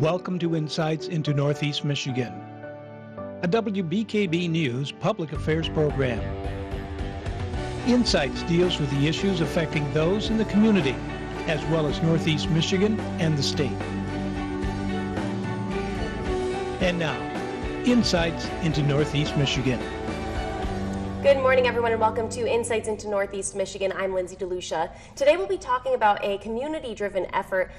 Welcome to Insights into Northeast Michigan, a WBKB News public affairs program. Insights deals with the issues affecting those in the community, as well as Northeast Michigan and the state. And now, Insights into Northeast Michigan. Good morning, everyone, and welcome to Insights into Northeast Michigan. I'm Lindsay DeLucia. Today we'll be talking about a community-driven effort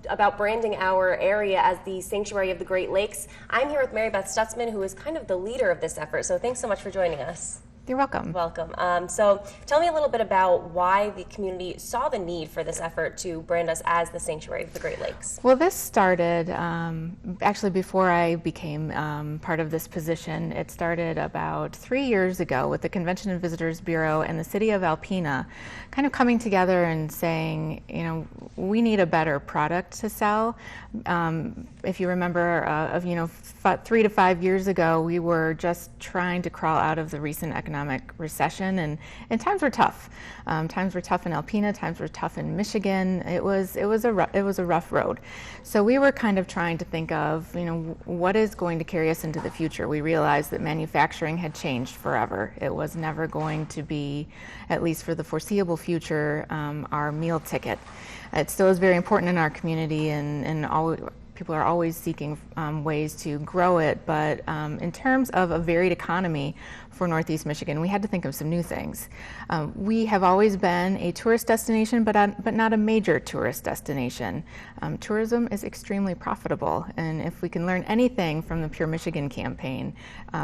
about branding our area as the Sanctuary of the Great Lakes. I'm here with Mary Beth Stutzman, who is kind of the leader of this effort, so thanks so much for joining us. You're welcome. Welcome. So tell me a little bit about why the community saw the need for this effort to brand us as the Sanctuary of the Great Lakes. Well, this started actually before I became part of this position. It started about 3 years ago with the Convention and Visitors Bureau and the city of Alpena kind of coming together and saying, you know, we need a better product to sell. If you remember, 3 to 5 years ago, we were just trying to crawl out of the recent economic recession, and times were tough. Times were tough in Alpena, times were tough in Michigan. It was a rough road. So we were kind of trying to think of, what is going to carry us into the future. We realized that manufacturing had changed forever. It was never going to be, at least for the foreseeable future, our meal ticket. It still is very important in our community, and people are always seeking ways to grow it, but in terms of a varied economy for Northeast Michigan, we had to think of some new things. We have always been a tourist destination, but not a major tourist destination. Tourism is extremely profitable, and if we can learn anything from the Pure Michigan campaign,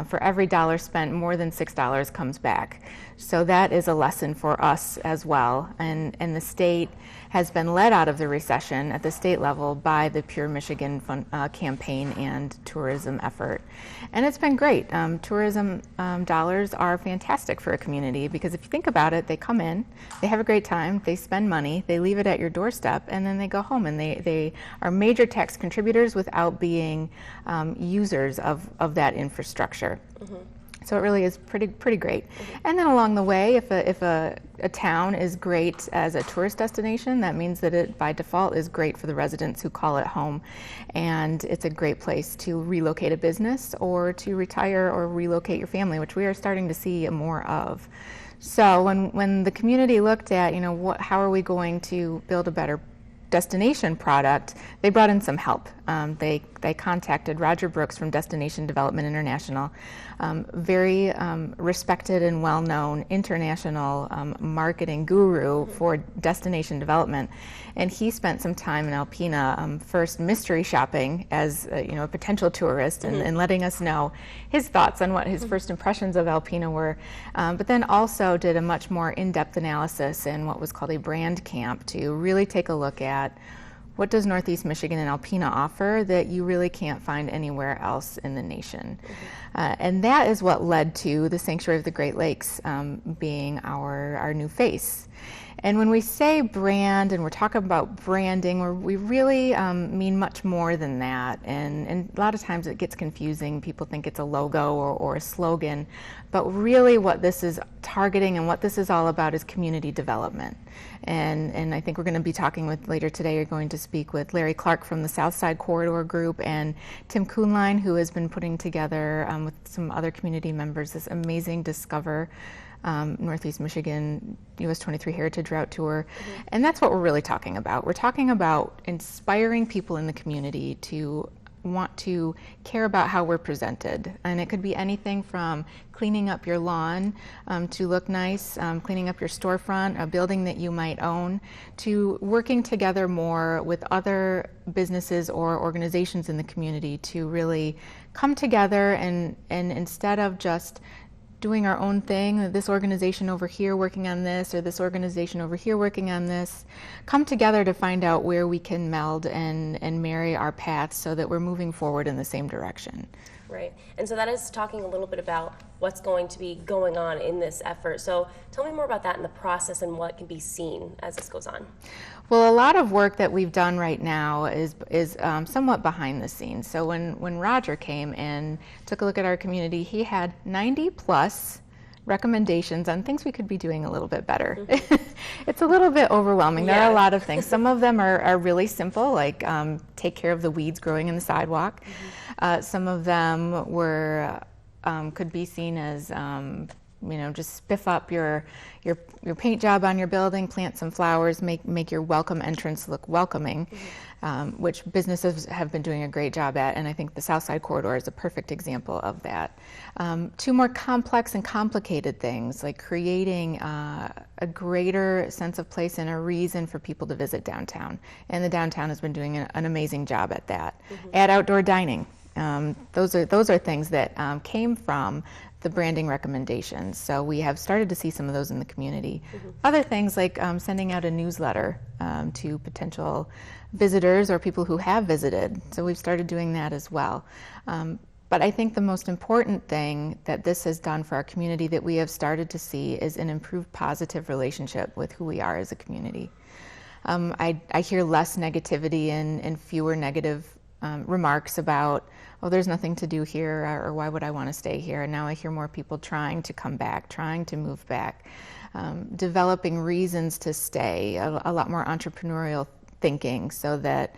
for every dollar spent, more than $6 comes back. So that is a lesson for us as well, and the state has been led out of the recession at the state level by the Pure Michigan campaign and tourism effort. And it's been great. Tourism dollars are fantastic for a community because if you think about it, they come in, they have a great time, they spend money, they leave it at your doorstep, and then they go home, and they are major tax contributors without being users of that infrastructure. Mm-hmm. So it really is pretty great. Mm-hmm. And then along the way, if a town is great as a tourist destination, that means that it by default is great for the residents who call it home. And it's a great place to relocate a business or to retire or relocate your family, which we are starting to see more of. So when the community looked at, how are we going to build a better destination product, they brought in some help. They contacted Roger Brooks from Destination Development International, very respected and well-known international marketing guru for destination development. And he spent some time in Alpena, first mystery shopping as a potential tourist, and letting us know his thoughts on what his first impressions of Alpena were, but then also did a much more in-depth analysis in what was called a brand camp to really take a look at what does Northeast Michigan and Alpena offer that you really can't find anywhere else in the nation. And that is what led to the Sanctuary of the Great Lakes being our new face. And when we say brand and we're talking about branding, we really mean much more than that. And a lot of times it gets confusing. People think it's a logo or a slogan. But really what this is targeting and what this is all about is community development. And I think we're going to be talking with later today, you're going to speak with Larry Clark from the Southside Corridor Group and Tim Kuhnlein, who has been putting together with some other community members this amazing Discover Northeast Michigan US 23 Heritage Route Tour. Mm-hmm. And that's what we're really talking about. We're talking about inspiring people in the community to want to care about how we're presented. And it could be anything from cleaning up your lawn to look nice, cleaning up your storefront, a building that you might own, to working together more with other businesses or organizations in the community to really come together and instead of just doing our own thing, this organization over here working on this, or this organization over here working on this, come together to find out where we can meld and marry our paths so that we're moving forward in the same direction. Right, and so that is talking a little bit about what's going to be going on in this effort. So tell me more about that in the process and what can be seen as this goes on. Well, a lot of work that we've done right now is somewhat behind the scenes. So when Roger came and took a look at our community, he had 90 plus recommendations on things we could be doing a little bit better. It's a little bit overwhelming. There are a Yeah. lot of things. Some of them are really simple, like take care of the weeds growing in the sidewalk. Some of them could be seen as just spiff up your paint job on your building, plant some flowers, make your welcome entrance look welcoming, which businesses have been doing a great job at, and I think the South Side Corridor is a perfect example of that. Two more complex and complicated things, like creating a greater sense of place and a reason for people to visit downtown, and the downtown has been doing an amazing job at that. Add outdoor dining. Those are things that came from the branding recommendations. So we have started to see some of those in the community. Other things like sending out a newsletter to potential visitors or people who have visited. So we've started doing that as well. But I think the most important thing that this has done for our community that we have started to see is an improved positive relationship with who we are as a community. I hear less negativity and fewer negative remarks about, oh, there's nothing to do here, or why would I want to stay here? And now I hear more people trying to come back, trying to move back, developing reasons to stay, a lot more entrepreneurial thinking, so that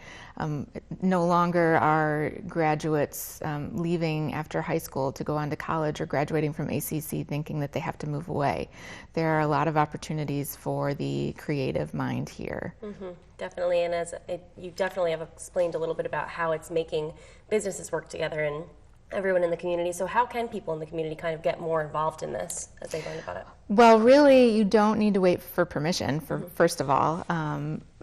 no longer are graduates leaving after high school to go on to college or graduating from ACC thinking that they have to move away. There are a lot of opportunities for the creative mind here. Definitely, and you definitely have explained a little bit about how it's making businesses work together and everyone in the community. So how can people in the community kind of get more involved in this as they learn about it? Well, really, you don't need to wait for permission, first of all.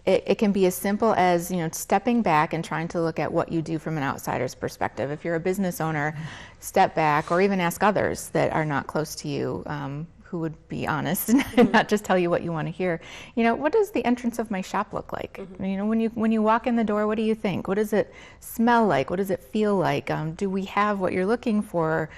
It can be as simple as stepping back and trying to look at what you do from an outsider's perspective. If you're a business owner, step back, or even ask others that are not close to you, who would be honest and not just tell you what you want to hear. What does the entrance of my shop look like? When you walk in the door, what do you think? What does it smell like? What does it feel like? Do we have what you're looking for?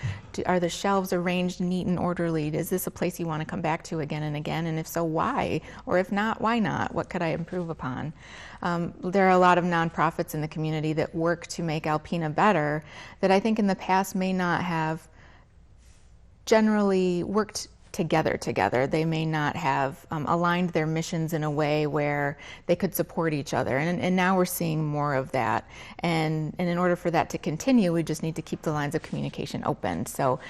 Are the shelves arranged neat and orderly? Is this a place you want to come back to again and again? And if so, why? Or if not, why not? What could I improve upon? There are a lot of nonprofits in the community that work to make Alpena better that I think in the past may not have generally worked together. They may not have aligned their missions in a way where they could support each other. And now we're seeing more of that. And in order for that to continue, we just need to keep the lines of communication open. So,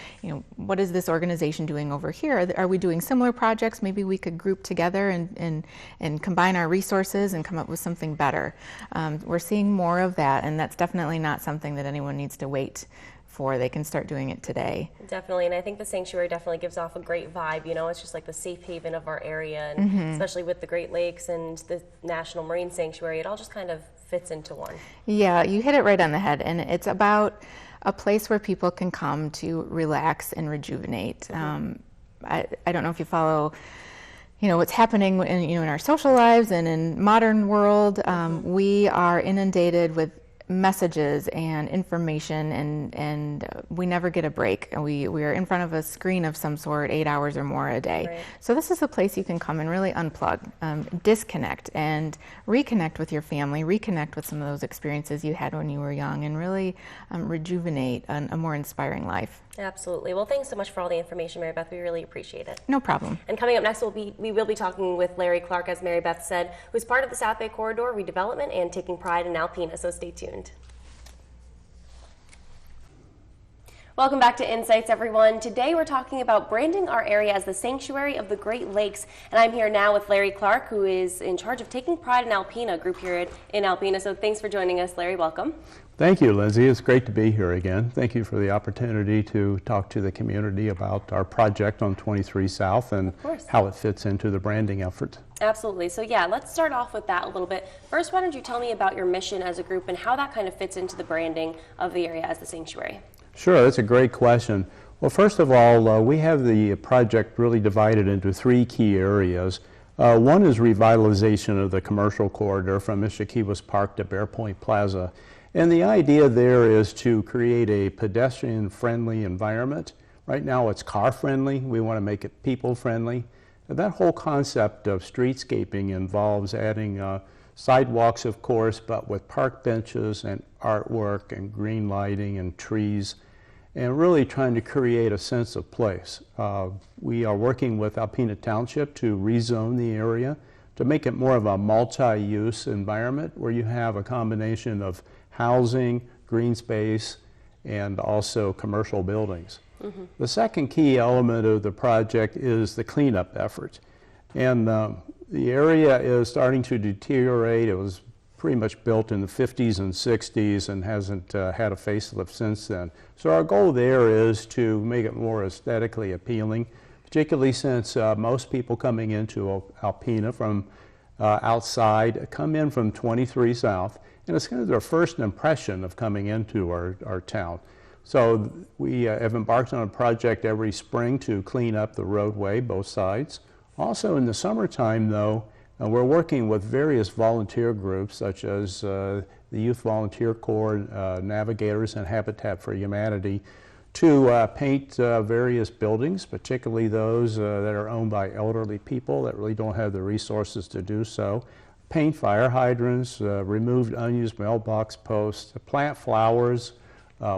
what is this organization doing over here? Are we doing similar projects? Maybe we could group together and combine our resources and come up with something better. We're seeing more of that, and that's definitely not something that anyone needs to wait for. They can start doing it today. Definitely, and I think the sanctuary definitely gives off a great vibe. It's just like the safe haven of our area, and especially with the Great Lakes and the National Marine Sanctuary, it all just kind of fits into one. Yeah, you hit it right on the head, and it's about a place where people can come to relax and rejuvenate. I don't know if you follow what's happening in our social lives and in modern world. We are inundated with messages and information, and we never get a break. We are in front of a screen of some sort 8 hours or more a day. Right. So this is a place you can come and really unplug, disconnect, and reconnect with your family, reconnect with some of those experiences you had when you were young, and really rejuvenate a more inspiring life. Absolutely. Well, thanks so much for all the information, Mary Beth. We really appreciate it. No problem. And coming up next, we will be talking with Larry Clark, as Mary Beth said, who's part of the South Bay Corridor redevelopment and taking pride in Alpena, so stay tuned. Welcome back to Insights, everyone. Today we're talking about branding our area as the sanctuary of the Great Lakes, and I'm here now with Larry Clark, who is in charge of Taking Pride in Alpena, group here in Alpena. So thanks for joining us, Larry. Welcome. Thank you, Lindsay. It's great to be here again. Thank you for the opportunity to talk to the community about our project on 23 South and how it fits into the branding effort. Absolutely. So yeah, let's start off with that a little bit. First, why don't you tell me about your mission as a group and how that kind of fits into the branding of the area as the sanctuary? Sure, that's a great question. Well, first of all, we have the project really divided into 3 key areas. One is revitalization of the commercial corridor from Mischiquiwas Park to Bear Point Plaza. And the idea there is to create a pedestrian-friendly environment. Right now it's car-friendly. We want to make it people-friendly. That whole concept of streetscaping involves adding sidewalks, of course, but with park benches and artwork and green lighting and trees. and really trying to create a sense of place. We are working with Alpena Township to rezone the area to make it more of a multi-use environment where you have a combination of housing, green space, and also commercial buildings. The second key element of the project is the cleanup effort. And the area is starting to deteriorate. It was pretty much built in the 50s and 60s and hasn't had a facelift since then. So our goal there is to make it more aesthetically appealing, particularly since most people coming into Alpena from outside come in from 23 South, and it's kind of their first impression of coming into our town. So we have embarked on a project every spring to clean up the roadway, both sides. Also in the summertime, though, we're working with various volunteer groups such as the Youth Volunteer Corps, Navigators, and Habitat for Humanity to paint various buildings, particularly those that are owned by elderly people that really don't have the resources to do so. Paint fire hydrants, removed unused mailbox posts, plant flowers,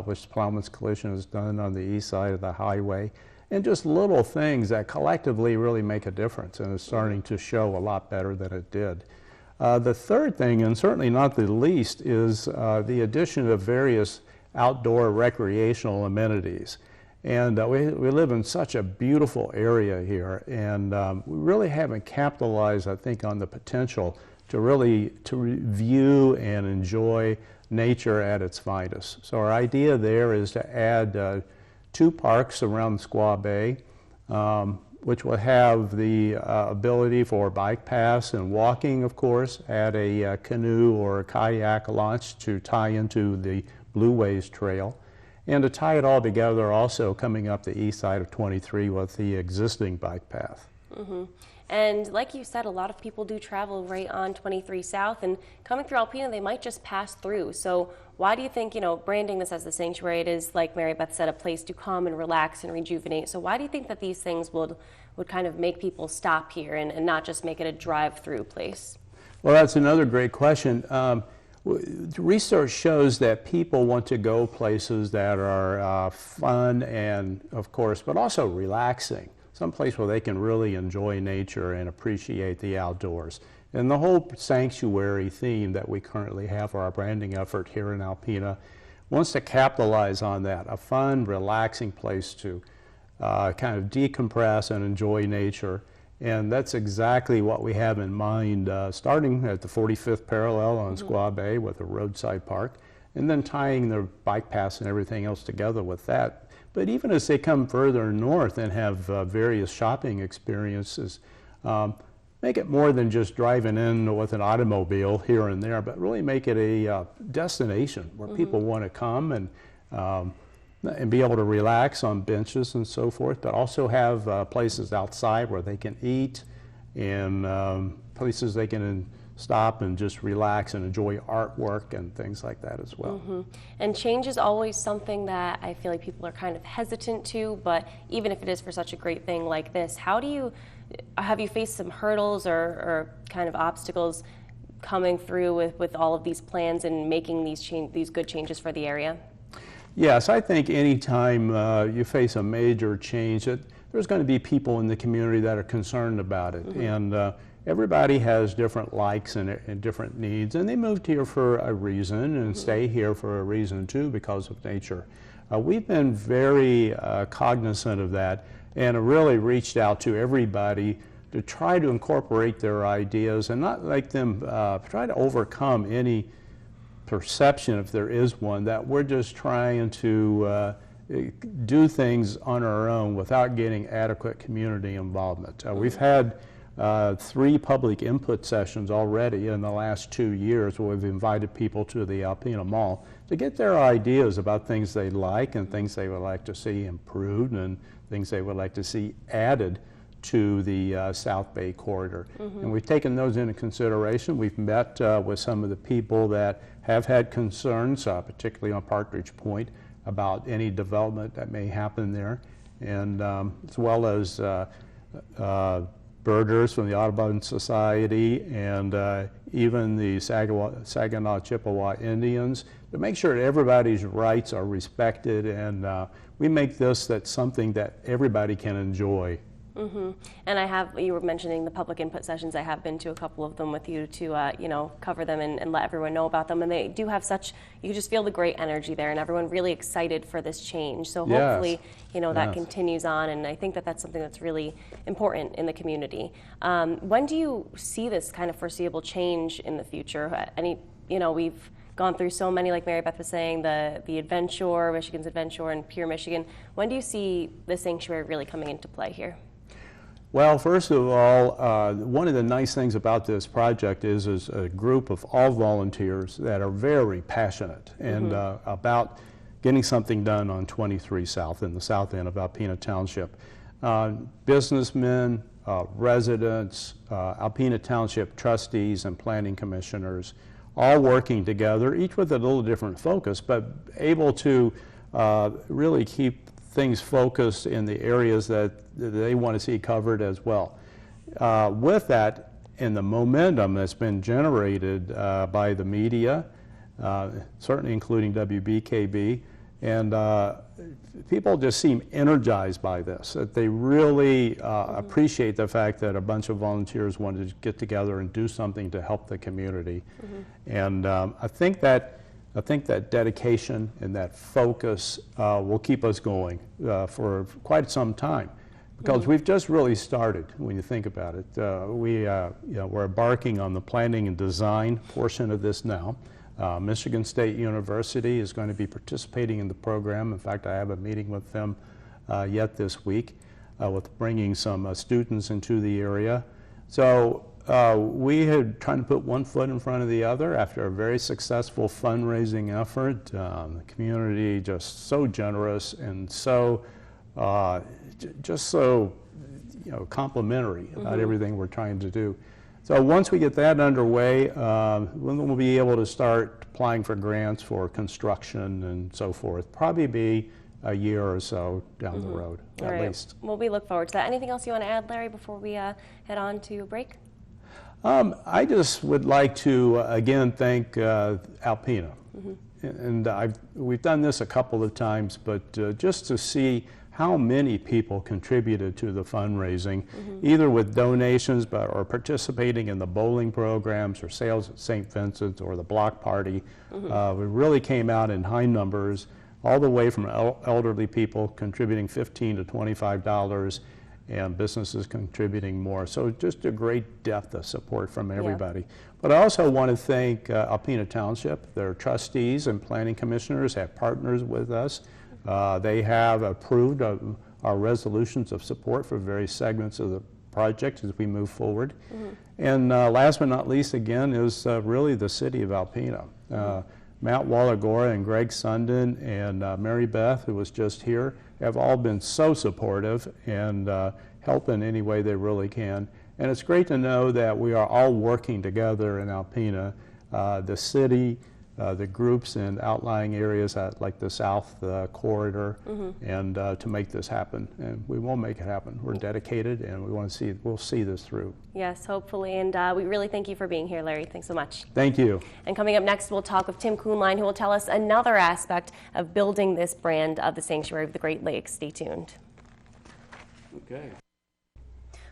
which Plowman's Collision has done on the east side of the highway, and just little things that collectively really make a difference, and it's starting to show a lot better than it did. The third thing, and certainly not the least, is the addition of various outdoor recreational amenities. And we live in such a beautiful area here, and we really haven't capitalized, I think, on the potential to really view and enjoy nature at its finest. So our idea there is to add 2 parks around Squaw Bay, which will have the ability for bike paths and walking, of course, add a canoe or a kayak launch to tie into the Blue Ways Trail, and to tie it all together also coming up the east side of 23 with the existing bike path. And like you said, a lot of people do travel right on 23 South, and coming through Alpena, they might just pass through. So why do you think, branding this as the sanctuary, it is, like Mary Beth said, a place to come and relax and rejuvenate. So why do you think that these things would kind of make people stop here and not just make it a drive-through place? Well, that's another great question. Research shows that people want to go places that are fun and, of course, but also relaxing. Someplace where they can really enjoy nature and appreciate the outdoors. And the whole sanctuary theme that we currently have for our branding effort here in Alpena wants to capitalize on that, a fun, relaxing place to kind of decompress and enjoy nature. And that's exactly what we have in mind, starting at the 45th parallel on Squaw Bay with a roadside park, and then tying the bike paths and everything else together with that. But even as they come further north and have various shopping experiences, make it more than just driving in with an automobile here and there, but really make it a destination where people want to come and be able to relax on benches and so forth, but also have places outside where they can eat and places they can stop and just relax and enjoy artwork and things like that as well. And change is always something that I feel like people are kind of hesitant to, but even if it is for such a great thing like this, have you faced some hurdles or kind of obstacles coming through with all of these plans and making these good changes for the area? Yes, I think anytime you face a major change, there's going to be people in the community that are concerned about it. And everybody has different likes and different needs, and they moved here for a reason and stay here for a reason too, because of nature. We've been very cognizant of that and really reached out to everybody to try to incorporate their ideas and not let them try to overcome any perception, if there is one, that we're just trying to do things on our own without getting adequate community involvement. We've had 3 public input sessions already in the last 2 years where we've invited people to the Alpena Mall to get their ideas about things they like and things they would like to see improved and things they would like to see added to the South Bay corridor. And we've taken those into consideration. We've met with some of the people that have had concerns, particularly on Partridge Point, about any development that may happen there, and as well as birders from the Audubon Society and even the Saginaw Chippewa Indians to make sure that everybody's rights are respected, and we make this something that everybody can enjoy. Mm-hmm. And you were mentioning the public input sessions. I have been to a couple of them with you to, cover them and let everyone know about them. And they do have you can just feel the great energy there and everyone really excited for this change. So hopefully, that continues on. And I think that that's something that's really important in the community. When do you see this kind of foreseeable change in the future? We've gone through so many, like Mary Beth was saying, the Adventure, Michigan's Adventure, and Pure Michigan. When do you see the sanctuary really coming into play here? Well, first of all, one of the nice things about this project is a group of all volunteers that are very passionate and about getting something done on 23 South in the south end of Alpena Township. Businessmen, residents, Alpena Township trustees and planning commissioners, all working together, each with a little different focus, but able to really keep things focused in the areas that they want to see covered as well. With that, and the momentum that's been generated by the media, certainly including WBKB, and people just seem energized by this, that they really appreciate the fact that a bunch of volunteers wanted to get together and do something to help the community. And I think that dedication and that focus will keep us going for quite some time, because we've just really started when you think about it. We're embarking on the planning and design portion of this now. Michigan State University is going to be participating in the program. In fact, I have a meeting with them yet this week with bringing some students into the area. So we had trying to put one foot in front of the other after a very successful fundraising effort. The community just so generous and so just so complimentary about everything we're trying to do. So once we get that underway, we'll be able to start applying for grants for construction and so forth. Probably be a year or so down the road, at least. Well, we look forward to that. Anything else you want to add, Larry, before we head on to a break? I just would like to again thank Alpena, and we've done this a couple of times, but just to see how many people contributed to the fundraising, either with donations or participating in the bowling programs or sales at St. Vincent's or the block party. We really came out in high numbers, all the way from elderly people contributing $15 to $25 and businesses contributing more. So just a great depth of support from everybody. Yeah. But I also want to thank Alpena Township. Their trustees and planning commissioners have partners with us. They have approved our resolutions of support for various segments of the project as we move forward. And last but not least, again, is really the city of Alpena. Matt Wallagora and Greg Sundin and Mary Beth, who was just here, have all been so supportive and help in any way they really can. And it's great to know that we are all working together in Alpena, the city, the groups in outlying areas like the South Corridor, and to make this happen. And we will make it happen. We're dedicated, and we'll see this through. Yes, hopefully. And we really thank you for being here, Larry. Thanks so much. Thank you. And coming up next, we'll talk with Tim Kuhnlein, who will tell us another aspect of building this brand of the Sanctuary of the Great Lakes. Stay tuned. Okay.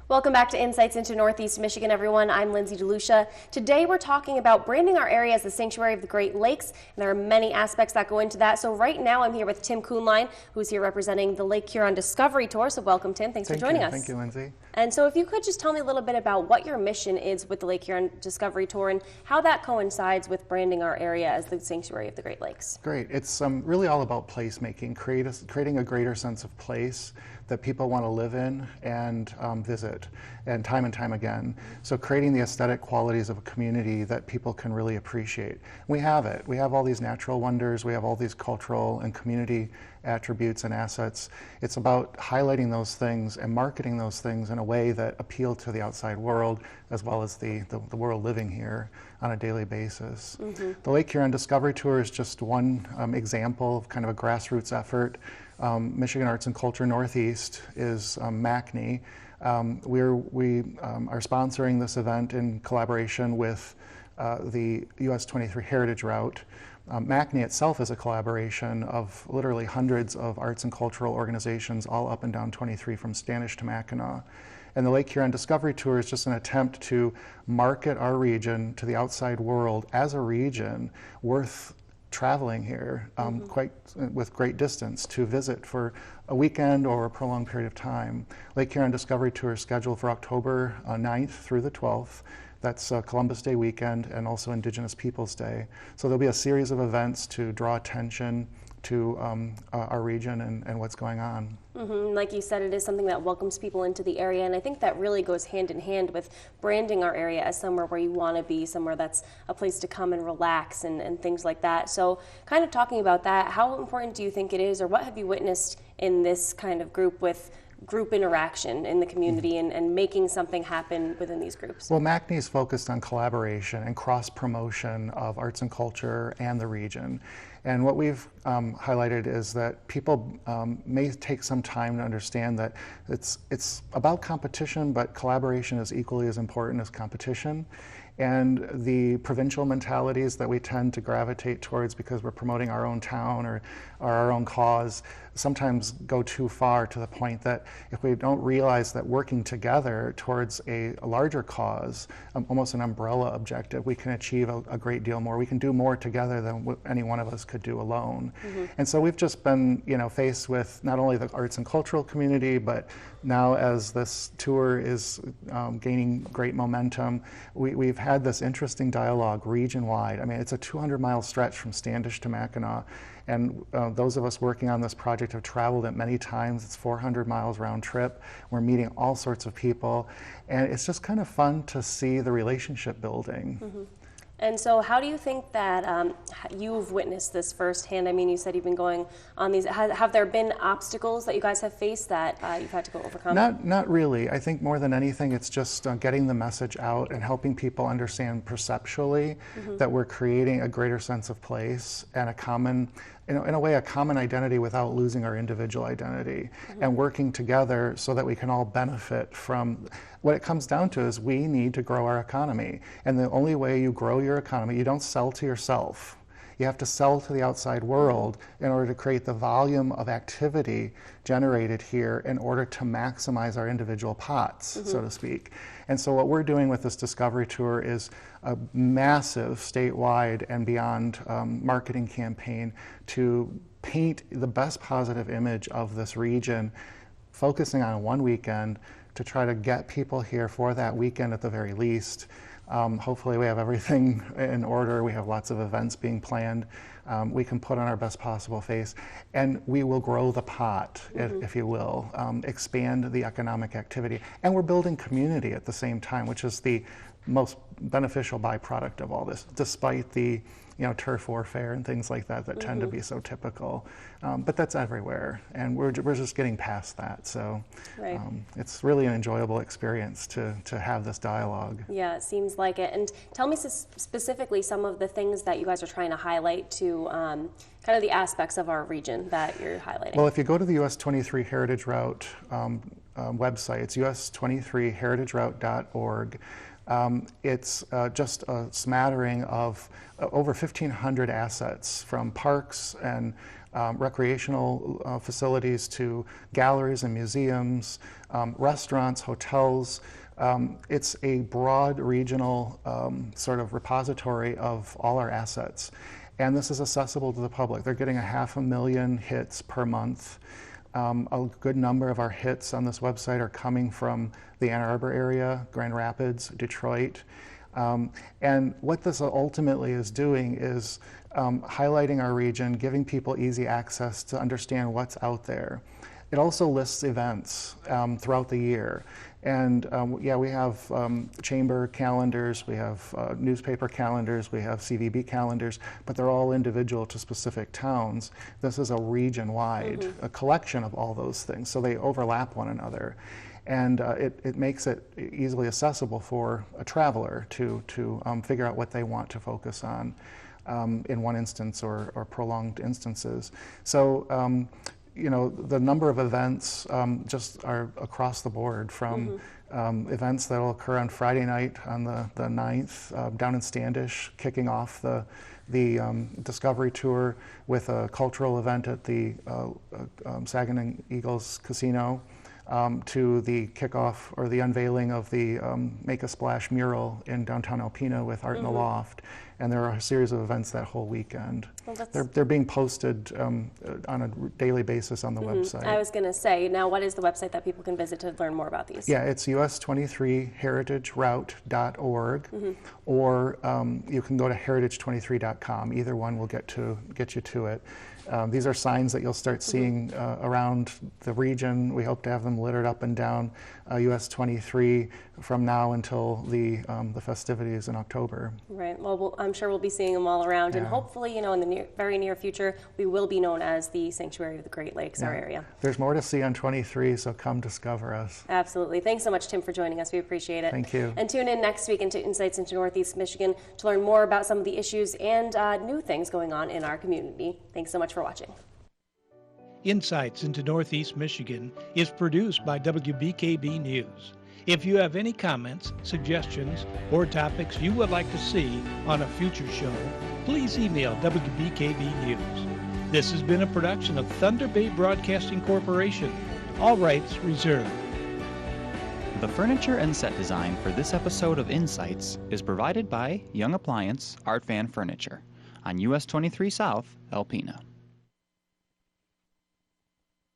Welcome back to Insights into Northeast Michigan, everyone. I'm Lindsay DeLucia. Today we're talking about branding our area as the Sanctuary of the Great Lakes, and there are many aspects that go into that. So right now I'm here with Tim Kuhnlein, who's here representing the Lake Huron Discovery Tour. So welcome, Tim. Thanks for joining us. Thank you, Lindsay. And so if you could just tell me a little bit about what your mission is with the Lake Huron Discovery Tour and how that coincides with branding our area as the Sanctuary of the Great Lakes. Great. It's really all about placemaking, creating a greater sense of place that people want to live in and visit, and time again. So creating the aesthetic qualities of a community that people can really appreciate. We have it. We have all these natural wonders. We have all these cultural and community attributes and assets. It's about highlighting those things and marketing those things in a way that appeal to the outside world as well as the world living here on a daily basis. The Lake Huron Discovery Tour is just one example of kind of a grassroots effort. Michigan Arts and Culture Northeast is MACNY. We are sponsoring this event in collaboration with the US 23 Heritage Route, MACNY itself is a collaboration of literally hundreds of arts and cultural organizations all up and down 23 from Standish to Mackinac. And the Lake Huron Discovery Tour is just an attempt to market our region to the outside world as a region worth traveling here with great distance to visit for a weekend or a prolonged period of time. Lake Huron Discovery Tour is scheduled for October 9th through the 12th. That's Columbus Day weekend and also Indigenous Peoples Day. So there'll be a series of events to draw attention to our region and what's going on. Like you said, it is something that welcomes people into the area, and I think that really goes hand in hand with branding our area as somewhere where you want to be, somewhere that's a place to come and relax and things like that. So kind of talking about that, how important do you think it is, or what have you witnessed in this kind of group with group interaction in the community and making something happen within these groups? Well, MACNY is focused on collaboration and cross-promotion of arts and culture and the region. And what we've highlighted is that people may take some time to understand that it's about competition, but collaboration is equally as important as competition. And the provincial mentalities that we tend to gravitate towards because we're promoting our own town or our own cause sometimes go too far, to the point that if we don't realize that working together towards a larger cause, almost an umbrella objective, we can achieve a great deal more. We can do more together than what any one of us could do alone. And so we've just been, faced with not only the arts and cultural community, but now as this tour is gaining great momentum, we've had this interesting dialogue region-wide. I mean, it's a 200-mile stretch from Standish to Mackinac, and those of us working on this project have traveled it many times. It's 400 miles round trip. We're meeting all sorts of people, and it's just kind of fun to see the relationship building. And so how do you think that you've witnessed this firsthand? I mean, you said you've been going on these. Have there been obstacles that you guys have faced that you've had to go overcome? Not really. I think more than anything, it's just getting the message out and helping people understand perceptually that we're creating a greater sense of place and a common, in a way, a common identity without losing our individual identity, and working together so that we can all benefit from. What it comes down to is we need to grow our economy, and the only way you grow your economy, you don't sell to yourself. You have to sell to the outside world in order to create the volume of activity generated here in order to maximize our individual pots, so to speak. And so what we're doing with this Discovery Tour is a massive statewide and beyond marketing campaign to paint the best positive image of this region, focusing on one weekend to try to get people here for that weekend at the very least. Hopefully we have everything in order. We have lots of events being planned. We can put on our best possible face, and we will grow the pot, if you will, expand the economic activity. And we're building community at the same time, which is the most beneficial byproduct of all this, despite the turf warfare and things like that tend to be so typical. But that's everywhere, and we're just getting past that. So it's really an enjoyable experience to have this dialogue. Yeah, it seems like it. And tell me specifically some of the things that you guys are trying to highlight to kind of the aspects of our region that you're highlighting. Well, if you go to the US 23 Heritage Route website, it's us23heritageroute.org. It's just a smattering of over 1,500 assets, from parks and recreational facilities to galleries and museums, restaurants, hotels. It's a broad regional sort of repository of all our assets. And this is accessible to the public. They're getting 500,000 hits per month. A good number of our hits on this website are coming from the Ann Arbor area, Grand Rapids, Detroit. And what this ultimately is doing is highlighting our region, giving people easy access to understand what's out there. It also lists events throughout the year. And we have chamber calendars, we have newspaper calendars, we have CVB calendars, but they're all individual to specific towns. This is a region-wide, a collection of all those things, so they overlap one another. And it makes it easily accessible for a traveler to figure out what they want to focus on in one instance or prolonged instances. So the number of events just are across the board, from events that will occur on Friday night on the 9th down in Standish, kicking off the the Discovery Tour with a cultural event at the Saginaw Eagles Casino, to the kickoff or the unveiling of the Make a Splash mural in downtown Alpena with Art in the Loft. And there are a series of events that whole weekend. Well, they're being posted on a daily basis on the website. I was going to say, now what is the website that people can visit to learn more about these? Yeah, it's us23heritageroute.org, or you can go to heritage23.com. Either one will get you to it. These are signs that you'll start seeing around the region. We hope to have them littered up and down US 23 from now until the festivities in October. Right. Well, I'm sure we'll be seeing them all around, and hopefully, in the very near future, we will be known as the Sanctuary of the Great Lakes, our area. There's more to see on 23, so come discover us. Absolutely. Thanks so much, Tim, for joining us. We appreciate it. Thank you. And tune in next week into Insights into Northeast Michigan to learn more about some of the issues and new things going on in our community. Thanks so much for watching. Insights into Northeast Michigan is produced by WBKB News. If you have any comments, suggestions, or topics you would like to see on a future show, please email WBKB News. This has been a production of Thunder Bay Broadcasting Corporation. All rights reserved. The furniture and set design for this episode of Insights is provided by Young Appliance Art Van Furniture on US 23 South, Alpena.